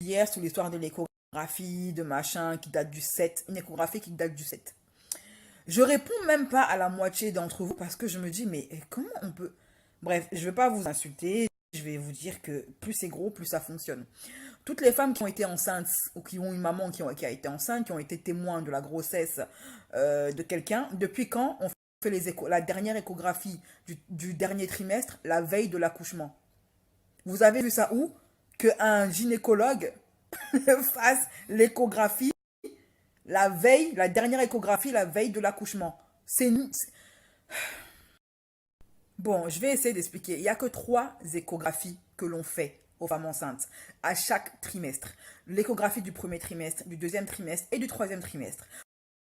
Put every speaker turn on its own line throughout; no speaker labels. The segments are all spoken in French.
hier sur l'histoire de l'échographie, de machin, qui date du 7, une échographie qui date du 7. Je réponds même pas à la moitié d'entre vous parce que je me dis, mais comment on peut... Bref, je vais pas vous insulter, je vais vous dire que plus c'est gros, plus ça fonctionne. Toutes les femmes qui ont été enceintes ou qui ont une maman qui a été enceinte, qui ont été témoins de la grossesse de quelqu'un, depuis quand on fait la dernière échographie du dernier trimestre, la veille de l'accouchement? Vous avez vu ça où? Qu'un gynécologue fasse l'échographie la veille, la dernière échographie, la veille de l'accouchement. Bon, je vais essayer d'expliquer. Il n'y a que 3 échographies que l'on fait aux femmes enceintes à chaque trimestre. L'échographie du premier trimestre, du deuxième trimestre et du troisième trimestre.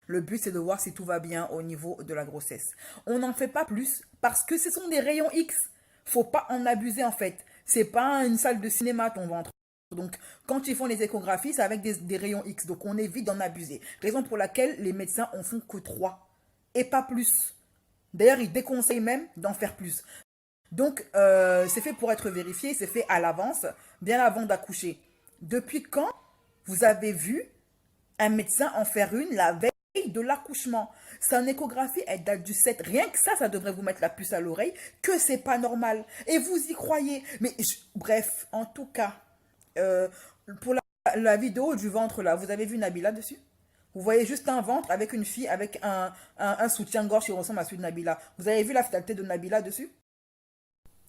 Le but, c'est de voir si tout va bien au niveau de la grossesse. On n'en fait pas plus parce que ce sont des rayons X. Faut pas en abuser en fait. C'est pas une salle de cinéma ton ventre. Donc, quand ils font les échographies, c'est avec des rayons X. Donc, on évite d'en abuser. Raison pour laquelle les médecins en font que 3 et pas plus. D'ailleurs, ils déconseillent même d'en faire plus. Donc, c'est fait pour être vérifié, c'est fait à l'avance, bien avant d'accoucher. Depuis quand vous avez vu un médecin en faire une la veille de l'accouchement? Son échographie, elle date du 7. Rien que ça devrait vous mettre la puce à l'oreille, que c'est pas normal. Et vous y croyez. Mais bref, en tout cas, euh, pour la vidéo du ventre là, vous avez vu Nabila dessus? Vous voyez juste un ventre avec une fille avec un soutien-gorge qui ressemble à celui de Nabila. Vous avez vu la finalité de Nabila dessus?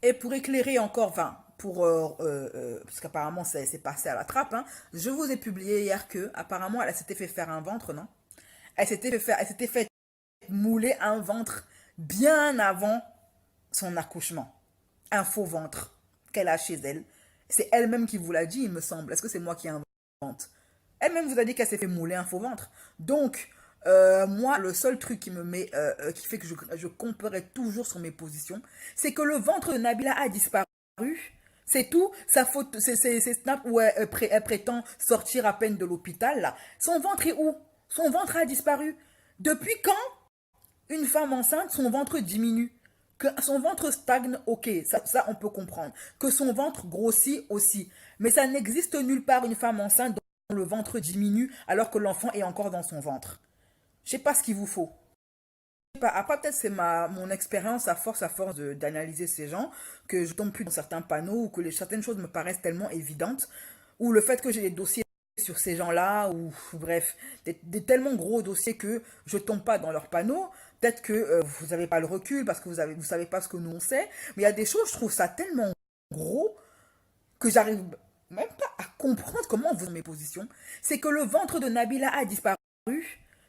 Et pour éclairer encore, enfin, parce qu'apparemment c'est passé à la trappe, hein, je vous ai publié hier que apparemment elle s'était fait faire un ventre, non? Elle s'était fait mouler un ventre bien avant son accouchement. Un faux ventre qu'elle a chez elle. C'est elle-même qui vous l'a dit, il me semble. Est-ce que c'est moi qui invente? Elle-même vous a dit qu'elle s'est fait mouler un faux ventre. Donc, moi, le seul truc qui me met, qui fait que je comparerai toujours sur mes positions, c'est que le ventre de Nabila a disparu. C'est tout. Sa faute, c'est Snap où elle prétend sortir à peine de l'hôpital. Là. Son ventre est où? Son ventre a disparu. Depuis quand une femme enceinte, son ventre diminue? Que son ventre stagne, ok, ça on peut comprendre. Que son ventre grossit aussi. Mais ça n'existe nulle part une femme enceinte dont le ventre diminue alors que l'enfant est encore dans son ventre. Je sais pas ce qu'il vous faut. Je sais pas, après peut-être c'est mon expérience à force d'analyser ces gens que je tombe plus dans certains panneaux ou que certaines choses me paraissent tellement évidentes ou le fait que j'ai des dossiers sur ces gens-là ou bref, des tellement gros dossiers que je tombe pas dans leurs panneaux. Peut-être que vous n'avez pas le recul parce que vous savez pas ce que nous on sait, mais il y a des choses, je trouve ça tellement gros que j'arrive même pas à comprendre comment vous mes positions. C'est que le ventre de Nabila a disparu.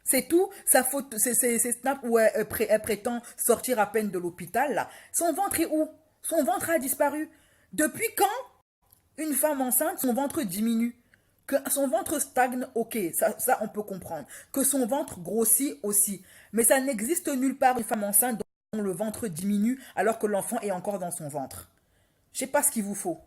C'est tout. Sa faute, c'est Snap où elle prétend sortir à peine de l'hôpital. Là. Son ventre est où? Son ventre a disparu. Depuis quand une femme enceinte, son ventre diminue? Que son ventre stagne, ok, ça on peut comprendre. Que son ventre grossit aussi. Mais ça n'existe nulle part une femme enceinte dont le ventre diminue alors que l'enfant est encore dans son ventre. Je sais pas ce qu'il vous faut.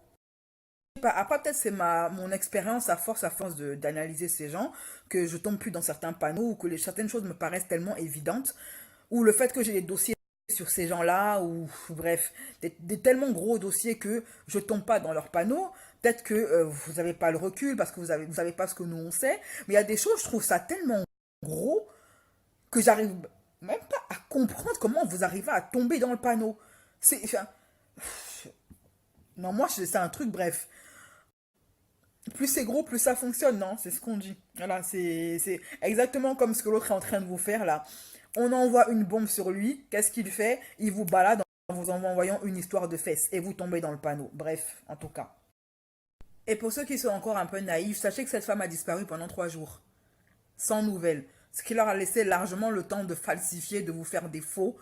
Après, peut-être c'est mon expérience à force d'analyser ces gens que je tombe plus dans certains panneaux ou que certaines choses me paraissent tellement évidentes ou le fait que j'ai des dossiers sur ces gens-là ou bref, des tellement gros dossiers que je tombe pas dans leurs panneaux. Peut-être que vous n'avez pas le recul parce que vous savez pas ce que nous on sait. Mais il y a des choses, je trouve ça tellement gros que j'arrive même pas à comprendre comment vous arrivez à tomber dans le panneau. Enfin, non, moi, c'est un truc, bref. Plus c'est gros, plus ça fonctionne, non? C'est ce qu'on dit. Voilà, c'est exactement comme ce que l'autre est en train de vous faire là. On envoie une bombe sur lui, qu'est-ce qu'il fait? Il vous balade en vous envoyant une histoire de fesses et vous tombez dans le panneau. Bref, en tout cas. Et pour ceux qui sont encore un peu naïfs, sachez que cette femme a disparu pendant 3 jours, sans nouvelles. Ce qui leur a laissé largement le temps de falsifier, de vous faire des faux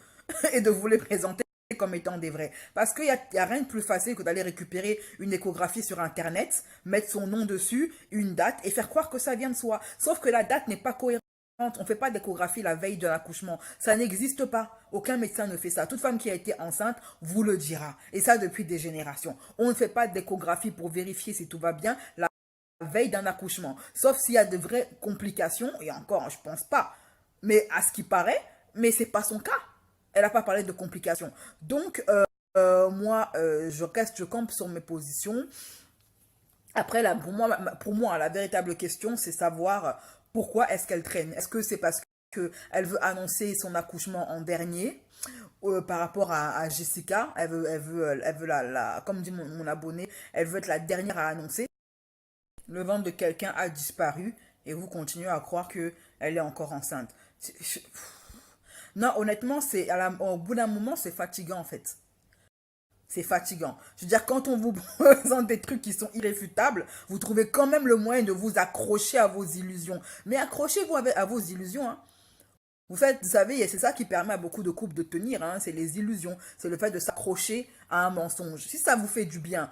et de vous les présenter comme étant des vrais. Parce qu'il y a rien de plus facile que d'aller récupérer une échographie sur Internet, mettre son nom dessus, une date, et faire croire que ça vient de soi. Sauf que la date n'est pas cohérente. On ne fait pas d'échographie la veille de l'accouchement. Ça n'existe pas. Aucun médecin ne fait ça. Toute femme qui a été enceinte vous le dira. Et ça depuis des générations. On ne fait pas d'échographie pour vérifier si tout va bien la veille d'un accouchement. Sauf s'il y a de vraies complications. Et encore, je pense pas. Mais à ce qui paraît, mais c'est pas son cas. Elle n'a pas parlé de complications. Donc, moi, je campe sur mes positions. Après, là, pour moi, la véritable question, c'est savoir pourquoi est-ce qu'elle traîne. Est-ce que c'est parce qu'elle veut annoncer son accouchement en dernier par rapport à Jessica? Elle veut comme dit mon abonné, elle veut être la dernière à annoncer. Le ventre de quelqu'un a disparu et vous continuez à croire qu'elle est encore enceinte. Non, honnêtement, au bout d'un moment, c'est fatigant en fait. C'est fatigant. Je veux dire, quand on vous présente des trucs qui sont irréfutables, vous trouvez quand même le moyen de vous accrocher à vos illusions. Mais accrochez-vous à vos illusions. Hein. Vous savez, c'est ça qui permet à beaucoup de couples de tenir. Hein, c'est les illusions. C'est le fait de s'accrocher à un mensonge. Si ça vous fait du bien,